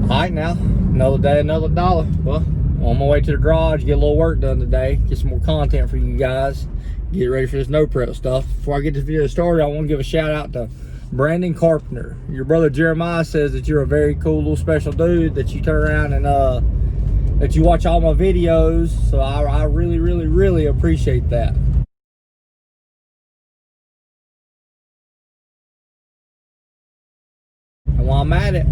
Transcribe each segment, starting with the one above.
Alright, now another day, another dollar. Well, on my way to the garage, get a little work done today, get some more content for you guys, get ready for this no prep stuff. Before I get this video started, I want to give a shout out to Brandon Carpenter. Your brother Jeremiah says that you're a very cool little special dude, that you turn around and that you watch all my videos, so I really appreciate that. And while I'm at it,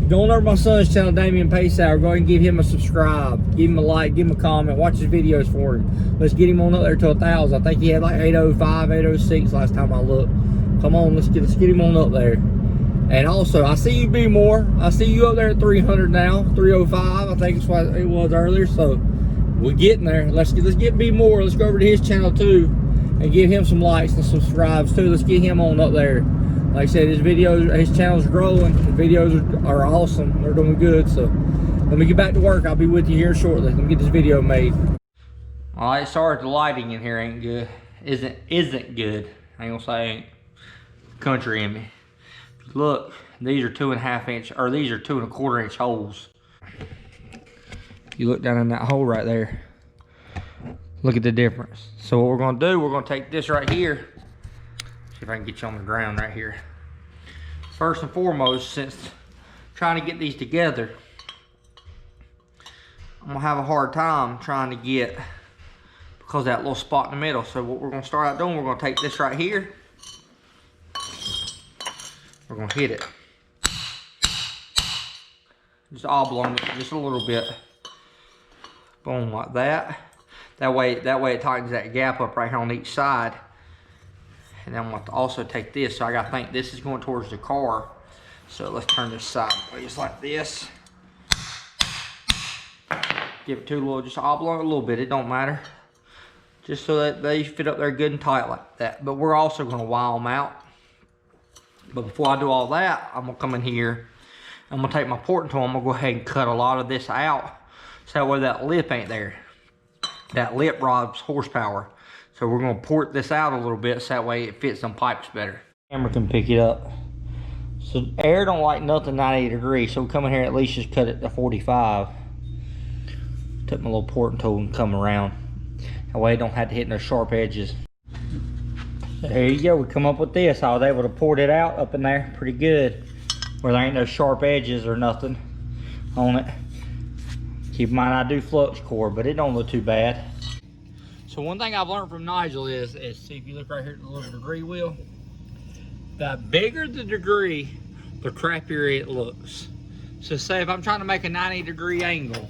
go on over to my son's channel, Damian Pasour. Go ahead and give him a subscribe, give him a like, give him a comment, watch his videos for him. Let's get him on up there to 1,000. I think he had like 805, 806 last time I looked. Come on, let's get him on up there. And also, I see you be more. I see you up there at 300 now, 305. I think it's what it was earlier. So we're getting there. Let's get be more. Let's go over to his channel too, and give him some likes and subscribes too. Let's get him on up there. Like I said, his channel's growing. The videos are awesome. They're doing good. So let me get back to work. I'll be with you here shortly. Let me get this video made. All right, sorry if the lighting in here ain't good. Isn't good. I ain't gonna say ain't country in me. Look, these are 2.5 inch, or these are 2.25 inch holes. You look down in that hole right there. Look at the difference. So what we're gonna do, we're gonna take this right here. See if I can get you on the ground right here. First and foremost, since trying to get these together, I'm gonna have a hard time trying to get, because of that little spot in the middle. So what we're gonna start out doing, we're gonna take this right here. We're gonna hit it. Just oblong it just a little bit. Boom, like that. That way it tightens that gap up right here on each side. And then I'm going to also take this. So I got to think this is going towards the car. So let's turn this sideways like this. Give it to a little, just oblong a little bit. It don't matter. Just so that they fit up there good and tight like that. But we're also going to wire them out. But before I do all that, I'm going to come in here. I'm going to take my porting tool. I'm going to go ahead and cut a lot of this out. So that way that lip ain't there. That lip robs horsepower. So we're going to port this out a little bit so that way it fits some pipes better. Camera can pick it up. So air don't like nothing 90 degrees. So we come in here and at least just cut it to 45. Took my little porting tool and come around. That way it don't have to hit no sharp edges. There you go, we come up with this. I was able to port it out up in there pretty good, where there ain't no sharp edges or nothing on it. Keep in mind I do flux core, but it don't look too bad. So one thing I've learned from Nigel is see if you look right here at the little degree wheel, the bigger the degree, the crappier it looks. So say if I'm trying to make a 90-degree angle,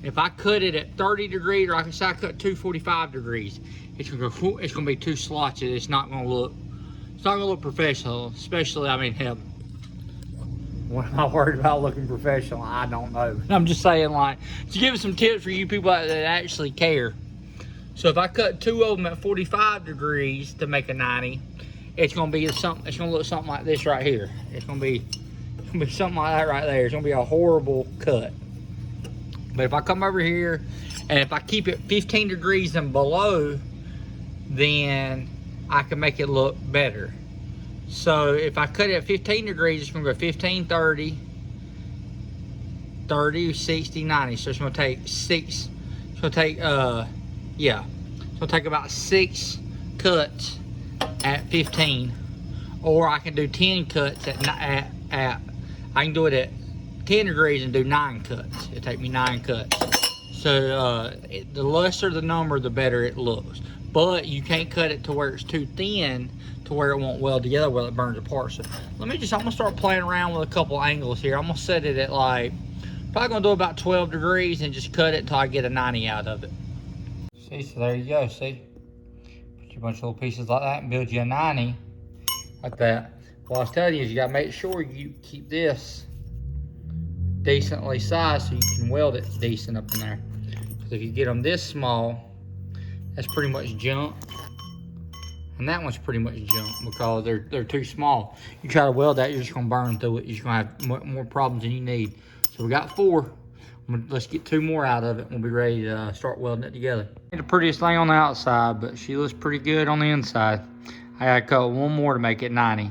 if I cut it at 30 degrees, or I can say I cut 245 degrees, it's gonna be too slotchy. It's not gonna look professional. Especially, I mean, him. What am I worried about looking professional? I don't know. I'm just saying, like, to give some tips for you people that actually care. So if I cut two of them at 45 degrees to make a 90, it's gonna be something. It's gonna look something like this right here. It's gonna be something like that right there. It's gonna be a horrible cut. But if I come over here and if I keep it 15 degrees and below, then I can make it look better. So if I cut it at 15 degrees, it's gonna go 15, 30, 30, 60, 90. So it's gonna take six, it's gonna take, yeah. It's gonna take about 6 cuts at 15. Or I can do 10 cuts I can do it at 10 degrees and do 9 cuts. It'll take me 9 cuts. So the lesser the number, the better it looks. But you can't cut it to where it's too thin to where it won't weld together where it burns apart. So I'm gonna start playing around with a couple angles here. I'm gonna set it at like, probably gonna do about 12 degrees and just cut it until I get a 90 out of it. See, so there you go, see? Put you a bunch of little pieces like that and build you a 90 like that. What I was telling you is you gotta make sure you keep this decently sized so you can weld it decent up in there. Because if you get them this small, that's pretty much junk. And that one's pretty much junk because they're too small. You try to weld that, you're just gonna burn through it. You're just gonna have more problems than you need. So we got 4. Let's get 2 more out of it and we'll be ready to start welding it together. The prettiest thing on the outside, but she looks pretty good on the inside. I gotta cut 1 more to make it 90.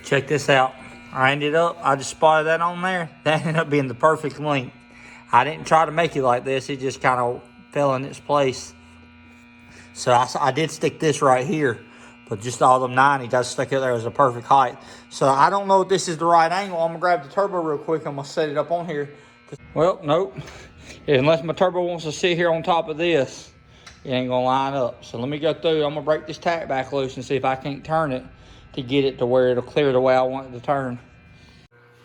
Check this out. I just spotted that on there. That ended up being the perfect length. I didn't try to make it like this. It just kind of fell in its place. So I did stick this right here, but just all them 90s, I stuck it there as a perfect height. So I don't know if this is the right angle. I'm gonna grab the turbo real quick. I'm gonna set it up on here. Well, nope. Unless my turbo wants to sit here on top of this, it ain't gonna line up. So let me go through. I'm gonna break this tack back loose and see if I can't turn it to get it to where it'll clear the way I want it to turn.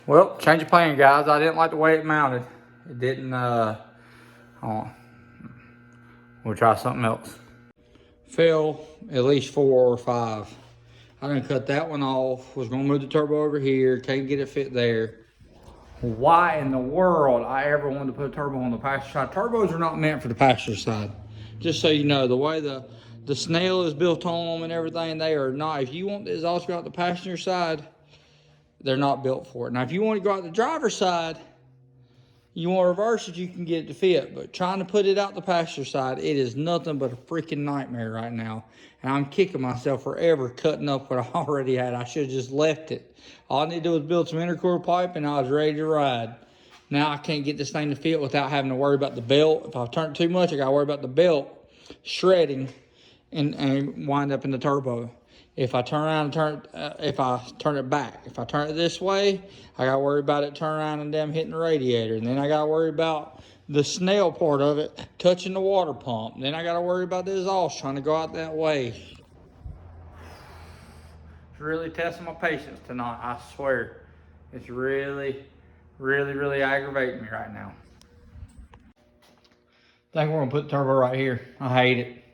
Well, change of plan, guys. I didn't like the way it mounted. It didn't, hold on. We'll try something else. Fell at least 4 or 5. I done cut that one off. Was gonna move the turbo over here. Can't get it fit there. Why in the world I ever wanted to put a turbo on the passenger side? Turbos are not meant for the passenger side. Just so you know, the way the snail is built on them and everything, they are not. If you want the exhaust to go out the passenger side, they're not built for it. Now, if you want to go out the driver's side, you want to reverse it, you can get it to fit. But trying to put it out the passenger side, it is nothing but a freaking nightmare right now. And I'm kicking myself forever cutting up what I already had. I should have just left it. All I need to do was build some intercooler pipe and I was ready to ride. Now I can't get this thing to fit without having to worry about the belt. If I turn it too much, I got to worry about the belt shredding and wind up in the turbo. If I turn around and if I turn it back, if I turn it this way, I got to worry about it turning around and damn hitting the radiator. And then I got to worry about the snail part of it touching the water pump. Then I got to worry about the exhaust trying to go out that way. It's really testing my patience tonight, I swear. It's really, really, really aggravating me right now. I think we're gonna put the turbo right here. I hate it.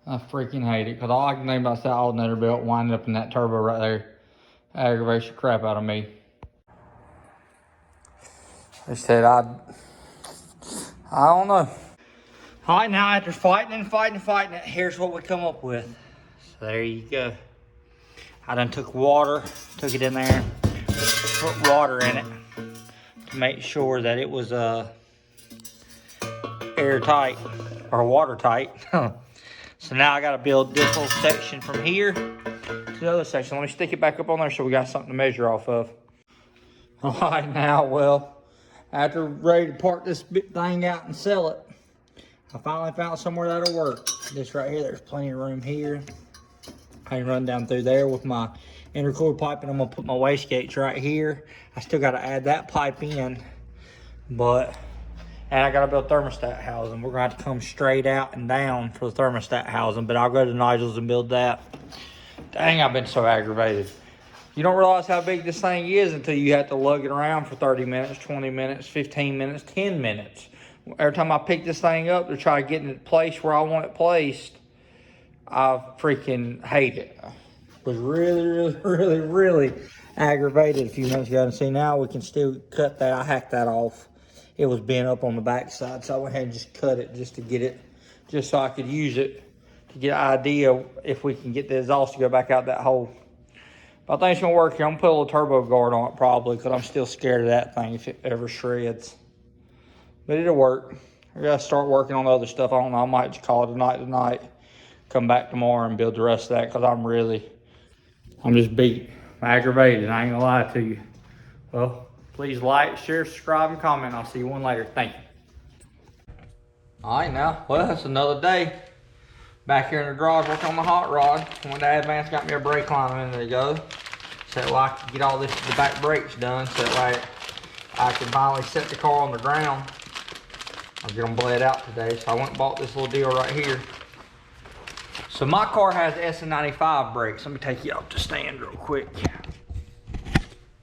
I freaking hate it, because all I can think about is that alternator belt winding up in that turbo right there. Aggravates the crap out of me. They said I don't know. All right, now after fighting it, here's what we come up with. So there you go. I done took water, took it in there, put water in it to make sure that it was airtight or watertight. So now I gotta build this little section from here to the other section. Let me stick it back up on there so we got something to measure off of. All right, now, well, after ready to part this thing out and sell it, I finally found somewhere that'll work. This right here, there's plenty of room here. I can run down through there with my intercooler pipe, and I'm gonna put my wastegates right here. I still gotta add that pipe in, and I gotta build thermostat housing. We're gonna have to come straight out and down for the thermostat housing, but I'll go to Nigel's and build that. Dang, I've been so aggravated. You don't realize how big this thing is until you have to lug it around for 30 minutes, 20 minutes, 15 minutes, 10 minutes. Every time I pick this thing up to try to get it placed where I want it placed, I freaking hate it. Was really, really, really, really aggravated a few minutes ago. And see, now we can still cut that. I hacked that off. It was bent up on the back side, so I went ahead and just cut it just to get it, just so I could use it to get an idea if we can get the exhaust to go back out that hole. But I think it's gonna work here. I'm gonna put a little turbo guard on it probably, because I'm still scared of that thing if it ever shreds. But it'll work. I gotta start working on the other stuff. I don't know, I might just call it a night tonight. Come back tomorrow and build the rest of that, because I'm just beat. I'm aggravated, I ain't gonna lie to you. Well, please like, share, subscribe, and comment. I'll see you one later. Thank you. All right, now, well, it's another day. Back here in the garage working on my hot rod. One day Advance got me a brake line a minute ago. So that way I could get all the back brakes done. So that way I can finally set the car on the ground. I'll get them bled out today. So I went and bought this little deal right here. So my car has SN95 brakes. Let me take you up to stand real quick.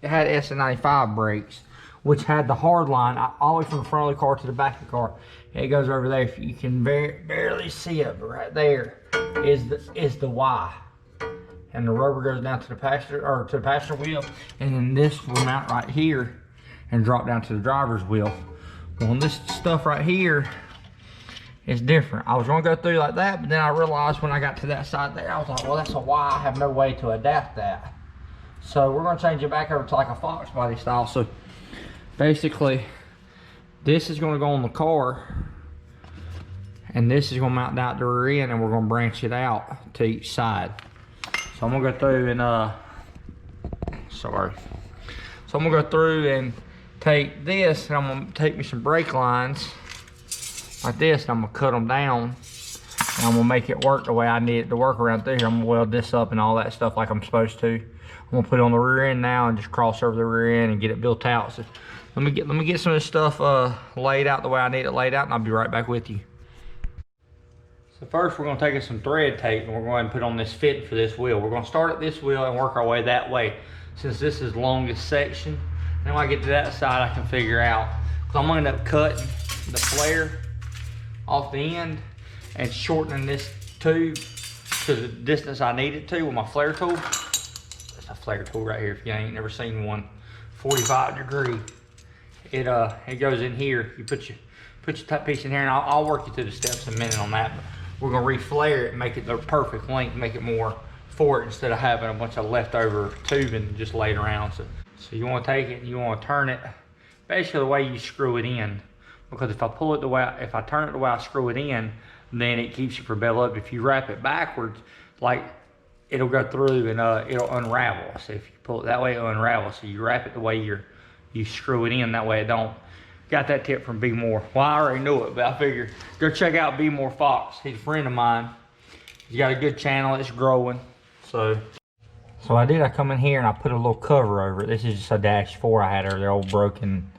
It had SN95 brakes, which had the hard line all the way from the front of the car to the back of the car. It goes over there. If you can barely see it, but right there is the Y, and the rubber goes down to the passenger wheel, and then this will mount right here and drop down to the driver's wheel. Well, this stuff right here is different. I was gonna go through like that, but then I realized when I got to that side there, I was like, well, that's a Y. I have no way to adapt that. So we're gonna change it back over to like a Fox body style. So basically, this is gonna go on the car, and this is gonna mount down the rear end, and we're gonna branch it out to each side. So I'm gonna go through and So I'm gonna go through and take this, and I'm gonna take me some brake lines like this, and I'm gonna cut them down, and I'm gonna make it work the way I need it to work around through here. I'm gonna weld this up and all that stuff like I'm supposed to. I'm gonna put it on the rear end now and just cross over the rear end and get it built out. So let me get some of this stuff laid out the way I need it laid out, and I'll be right back with you. So first we're gonna take us some thread tape, and we're going to put on this fitting for this wheel. We're gonna start at this wheel and work our way that way, since this is the longest section. And then when I get to that side, I can figure out, because I'm gonna end up cutting the flare off the end and shortening this tube to the distance I need it to with my flare tool. That's a flare tool right here, if you ain't never seen one. 45 degree. It goes in here. You put your piece in here, and I'll work you through the steps in a minute on that. But we're gonna reflare it and make it the perfect length, make it more forward instead of having a bunch of leftover tubing just laid around. So you want to take it and you want to turn it basically the way you screw it in, because if I turn it the way I screw it in, then it keeps your propel up. If you wrap it backwards, like, it'll go through and it'll unravel. So if you pull it that way, it'll unravel. So you wrap it the way you screw it in, that way it don't. Got that tip from B More. Well, I already knew it, but I figured go check out B More Fox. He's a friend of mine. He's got a good channel. It's growing. So I come in here and I put a little cover over it. This is just a -4 I had earlier, old broken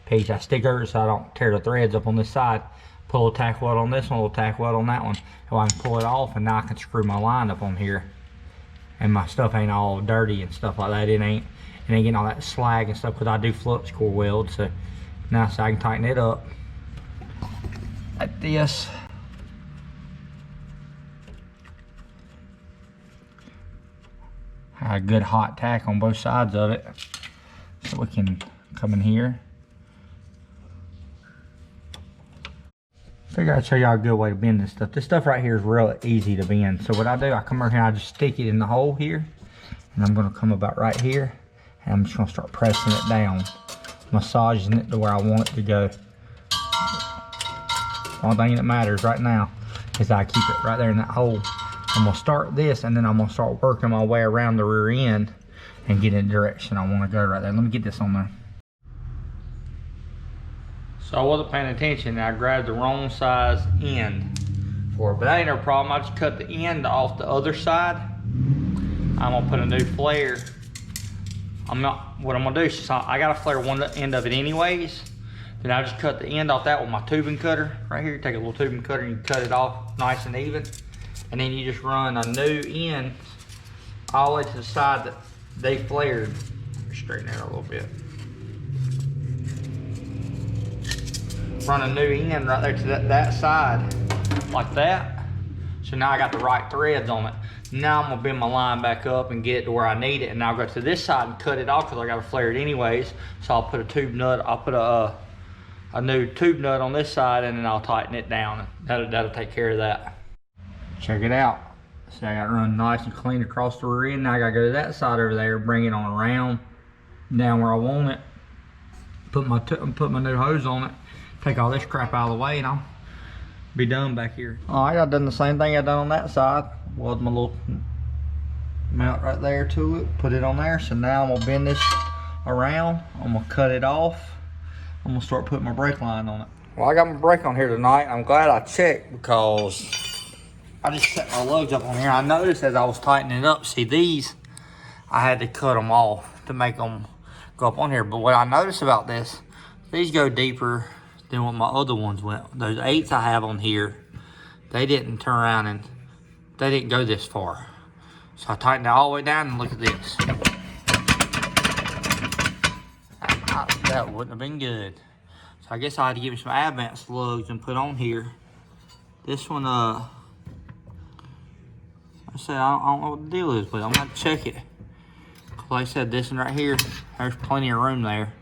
piece. I stick over it so I don't tear the threads up on this side. Put a little tack weld on this one, a little tack weld on that one. So I can pull it off, and now I can screw my line up on here. And my stuff ain't all dirty and stuff like that. It ain't getting all that slag and stuff, because I do flux core weld. So now I can tighten it up like this. A good hot tack on both sides of it, so we can come in here. Figure I'd show y'all a good way to bend this stuff. This stuff right here is real easy to bend. So what I do, I come over here and I just stick it in the hole here, and I'm gonna come about right here, and I'm just gonna start pressing it down, massaging it to where I want it to go. Only thing that matters right now is I keep it right there in that hole. I'm gonna start this, and then I'm gonna start working my way around the rear end and get in the direction I wanna go right there. Let me get this on there. So I wasn't paying attention, and I grabbed the wrong size end for it, but that ain't no problem. I just cut the end off the other side. I'm gonna put a new flare. What I'm gonna do is, I gotta flare one end of it anyways. Then I just cut the end off that with my tubing cutter right here. Take a little tubing cutter and you cut it off nice and even. And then you just run a new end all the way to the side that they flared. Straighten that a little bit. Run a new end right there to that side, like that. So now I got the right threads on it. Now I'm gonna bend my line back up and get it to where I need it, and now I'll go to this side and cut it off, because I gotta flare it anyways. So I'll put a tube nut, I'll put a new tube nut on this side, and then I'll tighten it down. That'll take care of that. Check it out. See, I got it run nice and clean across the rear end. Now I gotta go to that side over there, bring it on around, down where I want it. Put my new hose on it. Take all this crap out of the way, and I'll be done back here. All right, I've done the same thing I done on that side. Weld my little mount right there to it. Put it on there. So now I'm gonna bend this around. I'm gonna cut it off. I'm gonna start putting my brake line on it. Well, I got my brake on here tonight. I'm glad I checked, because I just set my lugs up on here. I noticed as I was tightening it up, see these, I had to cut them off to make them go up on here. But what I noticed about this, these go deeper than what my other ones went. Those 8s I have on here, they didn't turn around and they didn't go this far. So I tightened it all the way down, and look at this. That wouldn't have been good. So I guess I had to give me some advanced slugs and put on here. This one, I said, I don't know what the deal is, but I'm gonna check it. Like I said, this one right here, there's plenty of room there.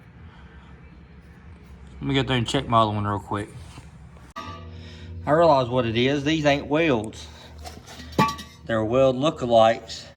Let me go through and check my other one real quick. I realize what it is. These ain't welds. They're weld lookalikes.